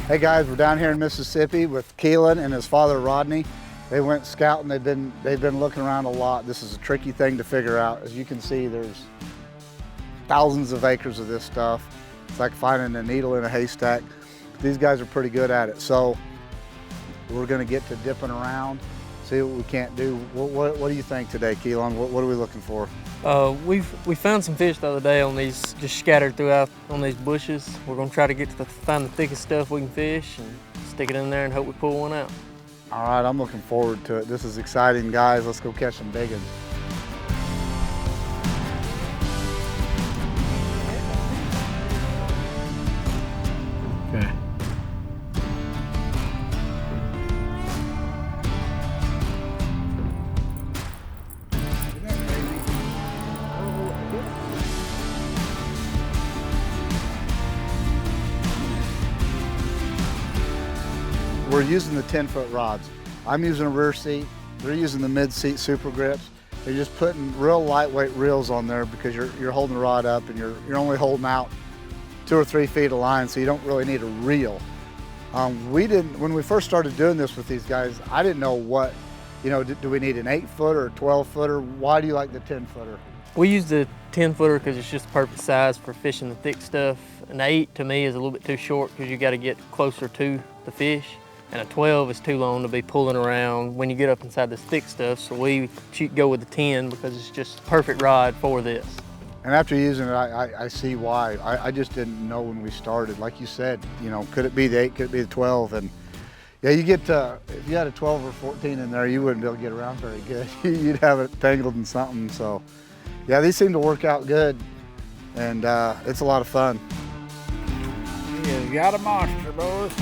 Hey guys, we're down here in Mississippi with Kelon and his father Rodney. They went scouting, they've been looking around a lot. This is a tricky thing to figure out. As you can see, there's thousands of acres of this stuff. It's like finding a needle in a haystack. These guys are pretty good at it. So we're gonna get to dipping around, see what we can't do. What do you think today, Kelon? What are we looking for? We found some fish the other day on these, just scattered throughout on these bushes. We're gonna try to get to find the thickest stuff we can fish and stick it in there and hope we pull one out. All right, I'm looking forward to it. This is exciting, guys. Let's go catch some big ones. Okay. We're using the 10-foot rods. I'm using a rear seat. They're using the mid-seat super grips. They're just putting real lightweight reels on there because you're holding the rod up and you're only holding out 2 or 3 feet of line, so you don't really need a reel. When we first started doing this with these guys, I didn't know what, do we need an 8-footer or 12-footer? Why do you like the 10-footer? We use the 10-footer because it's just the perfect size for fishing the thick stuff. An 8 to me is a little bit too short because you got to get closer to the fish. And a 12 is too long to be pulling around when you get up inside this thick stuff. So we go with the 10 because it's just the perfect rod for this. And after using it, I see why. I just didn't know when we started. Like you said, could it be the 8, could it be the 12? And yeah, if you had a 12 or 14 in there, you wouldn't be able to get around very good. You'd have it tangled in something. So yeah, these seem to work out good. And it's a lot of fun. You got a monster, boys.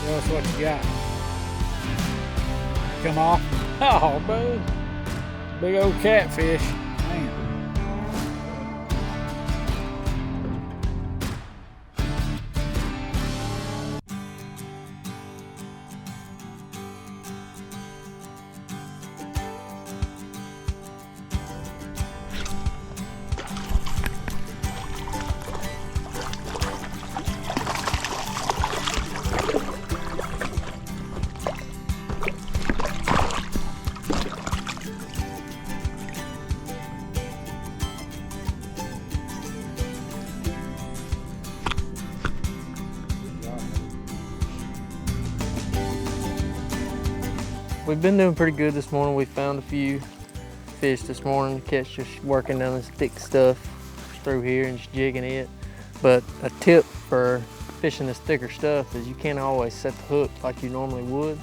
Tell us what you got. Come off. Oh, bud. Big old catfish. Man. We've been doing pretty good this morning. We found a few fish this morning to catch, just working down this thick stuff through here and just jigging it. But a tip for fishing this thicker stuff is you can't always set the hook like you normally would.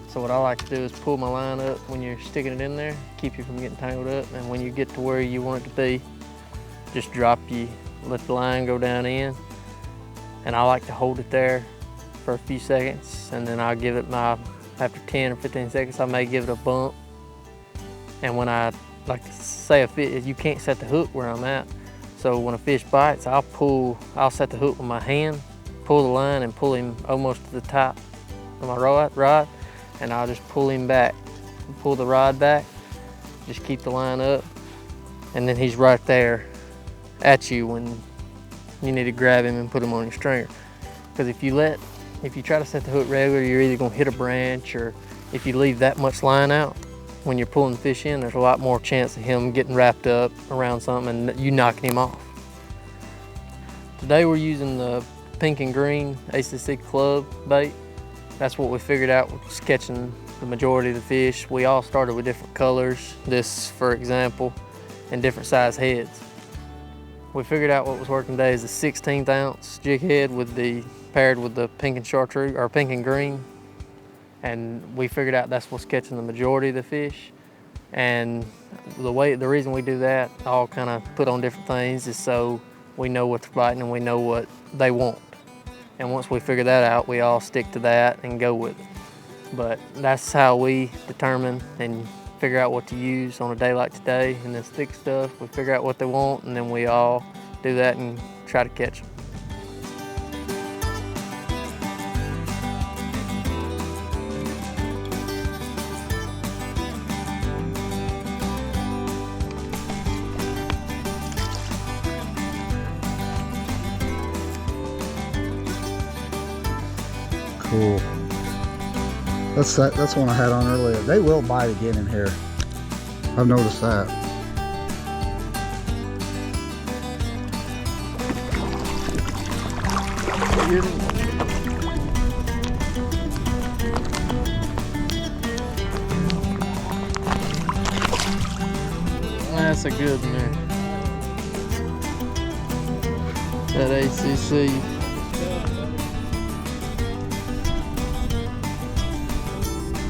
So what I like to do is pull my line up when you're sticking it in there, keep you from getting tangled up. And when you get to where you want it to be, just let the line go down in. And I like to hold it there for a few seconds, and then I'll give it after 10 or 15 seconds, I may give it a bump. And when I, like to say, you can't set the hook where I'm at. So when a fish bites, I'll set the hook with my hand, pull the line and pull him almost to the top of my rod, and I'll just pull him back, pull the rod back, just keep the line up, and then he's right there at you when you need to grab him and put him on your stringer. Because if you try to set the hook regular, you're either gonna hit a branch, or if you leave that much line out, when you're pulling the fish in, there's a lot more chance of him getting wrapped up around something and you knocking him off. Today we're using the pink and green ACC club bait. That's what we figured out was catching the majority of the fish. We all started with different colors, this for example, and different size heads. We figured out what was working today is the 16th ounce jig head paired with the pink and chartreuse, or pink and green. And we figured out that's what's catching the majority of the fish. And the reason we do that, all kind of put on different things, is so we know what's biting and we know what they want. And once we figure that out, we all stick to that and go with it. But that's how we determine and figure out what to use on a day like today. And this thick stuff, we figure out what they want, and then we all do that and try to catch them. cool. That's one I had on earlier. They will bite again in here. I've noticed that. That's a good one there. That ACC.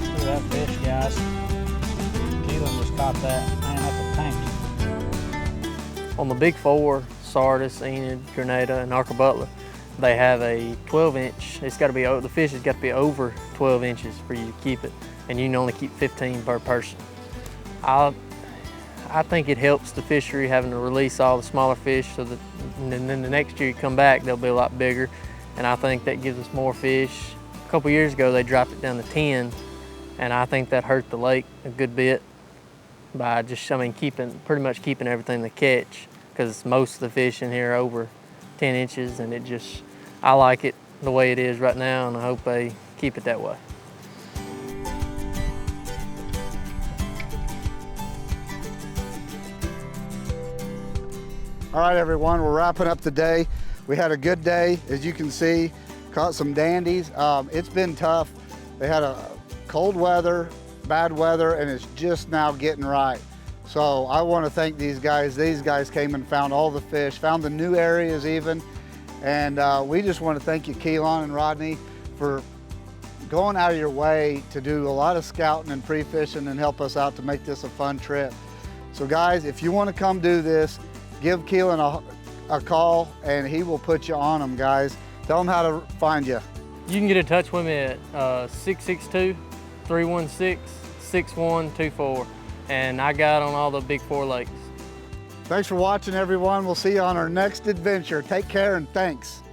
Look at that fish, guys. Kelon just caught that man up a tank. On the big four, Sardis, Enid, Grenada, and Arkabutla, they have a 12-inch. It's got to be, the fish has got to be over 12 inches for you to keep it, and you can only keep 15 per person. I think it helps the fishery having to release all the smaller fish, so that and then the next year you come back, they'll be a lot bigger, and I think that gives us more fish. A couple years ago, they dropped it down to 10, and I think that hurt the lake a good bit by just, pretty much keeping everything they catch, because most of the fish in here are over 10 inches, and I like it the way it is right now, and I hope they keep it that way. All right, everyone, we're wrapping up the day. We had a good day, as you can see. Caught some dandies. It's been tough. They had a cold weather, bad weather, and it's just now getting right. So I want to thank these guys. These guys came and found all the fish, found the new areas even. And we just want to thank you, Kelon and Rodney, for going out of your way to do a lot of scouting and pre-fishing and help us out to make this a fun trip. So guys, if you want to come do this, give Kelon a call and he will put you on them, guys. Tell them how to find you. You can get in touch with me at 662-316-6124, and I got on all the big four lakes. Thanks for watching, everyone. We'll see you on our next adventure. Take care and thanks.